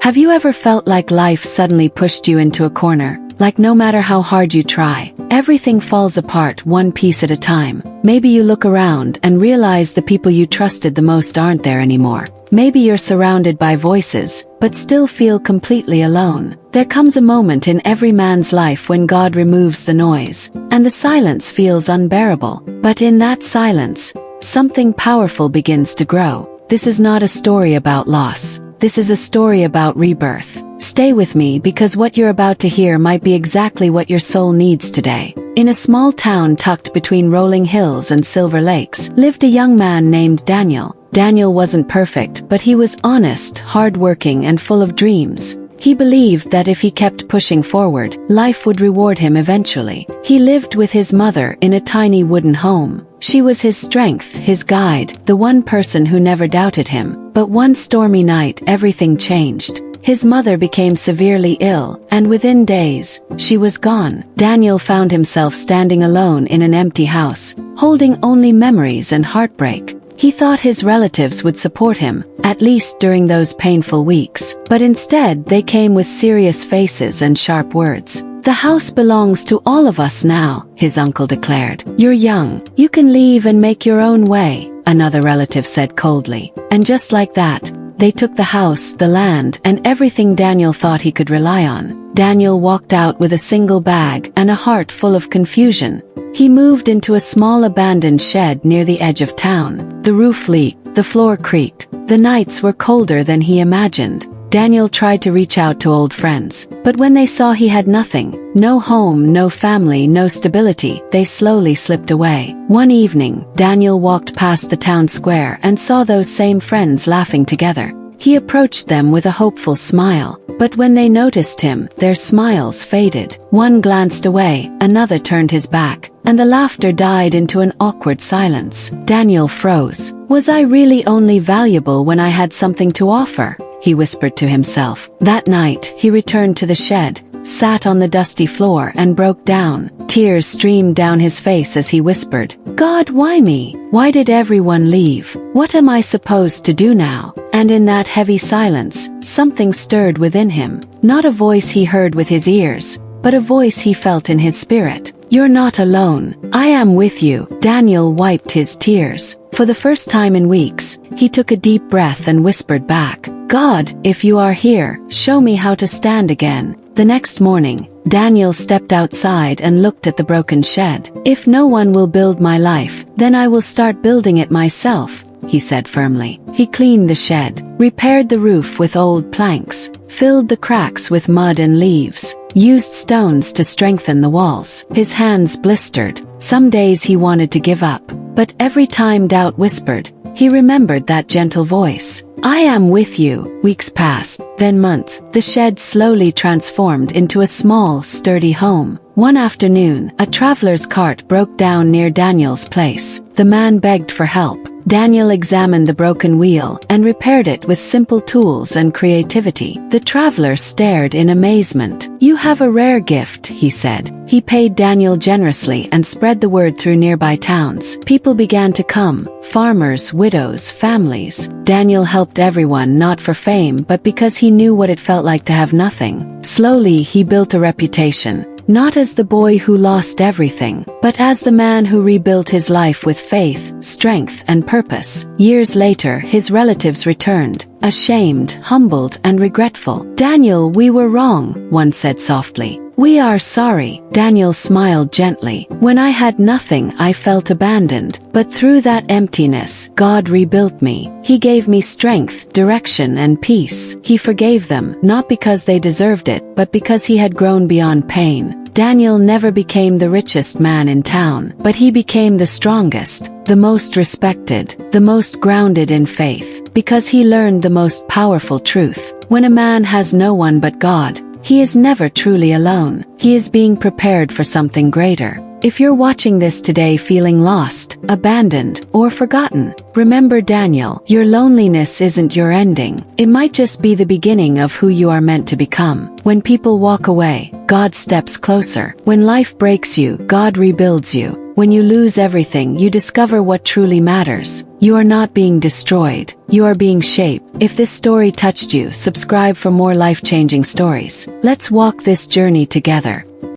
Have you ever felt like life suddenly pushed you into a corner? Like no matter how hard you try, everything falls apart one piece at a time. Maybe you look around and realize the people you trusted the most aren't there anymore. Maybe you're surrounded by voices, but still feel completely alone. There comes a moment in every man's life when God removes the noise, and the silence feels unbearable. But in that silence, something powerful begins to grow. This is not a story about loss. This is a story about rebirth. Stay with me because what you're about to hear might be exactly what your soul needs today. In a small town tucked between rolling hills and silver lakes, lived a young man named Daniel. Daniel wasn't perfect, but he was honest, hardworking, and full of dreams. He believed that if he kept pushing forward, life would reward him eventually. He lived with his mother in a tiny wooden home. She was his strength, his guide, the one person who never doubted him. But one stormy night, everything changed. His mother became severely ill, and within days, she was gone. Daniel found himself standing alone in an empty house, holding only memories and heartbreak. He thought his relatives would support him, at least during those painful weeks, but instead they came with serious faces and sharp words. "The house belongs to all of us now," his uncle declared. "You're young. You can leave and make your own way," another relative said coldly. And just like that, they took the house, the land, and everything Daniel thought he could rely on. Daniel walked out with a single bag and a heart full of confusion. He moved into a small abandoned shed near the edge of town. The roof leaked, the floor creaked. The nights were colder than he imagined. Daniel tried to reach out to old friends, but when they saw he had nothing, no home, no family, no stability, they slowly slipped away. One evening, Daniel walked past the town square and saw those same friends laughing together. He approached them with a hopeful smile, but when they noticed him, their smiles faded. One glanced away, another turned his back, and the laughter died into an awkward silence. Daniel froze. "Was I really only valuable when I had something to offer?" he whispered to himself. That night, he returned to the shed, sat on the dusty floor and broke down. Tears streamed down his face as he whispered, "God, why me? Why did everyone leave? What am I supposed to do now?" And in that heavy silence, something stirred within him. Not a voice he heard with his ears, but a voice he felt in his spirit. "You're not alone. I am with you." Daniel wiped his tears. For the first time in weeks, he took a deep breath and whispered back, "God, if you are here, show me how to stand again." The next morning, Daniel stepped outside and looked at the broken shed. "If no one will build my life, then I will start building it myself," he said firmly. He cleaned the shed, repaired the roof with old planks, filled the cracks with mud and leaves, used stones to strengthen the walls. His hands blistered. Some days he wanted to give up, but every time doubt whispered, he remembered that gentle voice. "I am with you." Weeks passed, then months. The shed slowly transformed into a small, sturdy home. One afternoon, a traveler's cart broke down near Daniel's place. The man begged for help. Daniel examined the broken wheel and repaired it with simple tools and creativity. The traveler stared in amazement. "You have a rare gift," he said. He paid Daniel generously and spread the word through nearby towns. People began to come, farmers, widows, families. Daniel helped everyone not for fame but because he knew what it felt like to have nothing. Slowly he built a reputation. Not as the boy who lost everything, but as the man who rebuilt his life with faith, strength, and purpose. Years later, his relatives returned, ashamed, humbled, and regretful. "Daniel, we were wrong," one said softly. "We are sorry." Daniel smiled gently. "When I had nothing, I felt abandoned. But through that emptiness, God rebuilt me. He gave me strength, direction, and peace." He forgave them, not because they deserved it, but because he had grown beyond pain. Daniel never became the richest man in town, but he became the strongest, the most respected, the most grounded in faith, because he learned the most powerful truth. When a man has no one but God, he is never truly alone. He is being prepared for something greater. If you're watching this today feeling lost, abandoned, or forgotten, remember Daniel, your loneliness isn't your ending. It might just be the beginning of who you are meant to become. When people walk away, God steps closer. When life breaks you, God rebuilds you. When you lose everything, you discover what truly matters. You are not being destroyed. You are being shaped. If this story touched you, subscribe for more life-changing stories. Let's walk this journey together.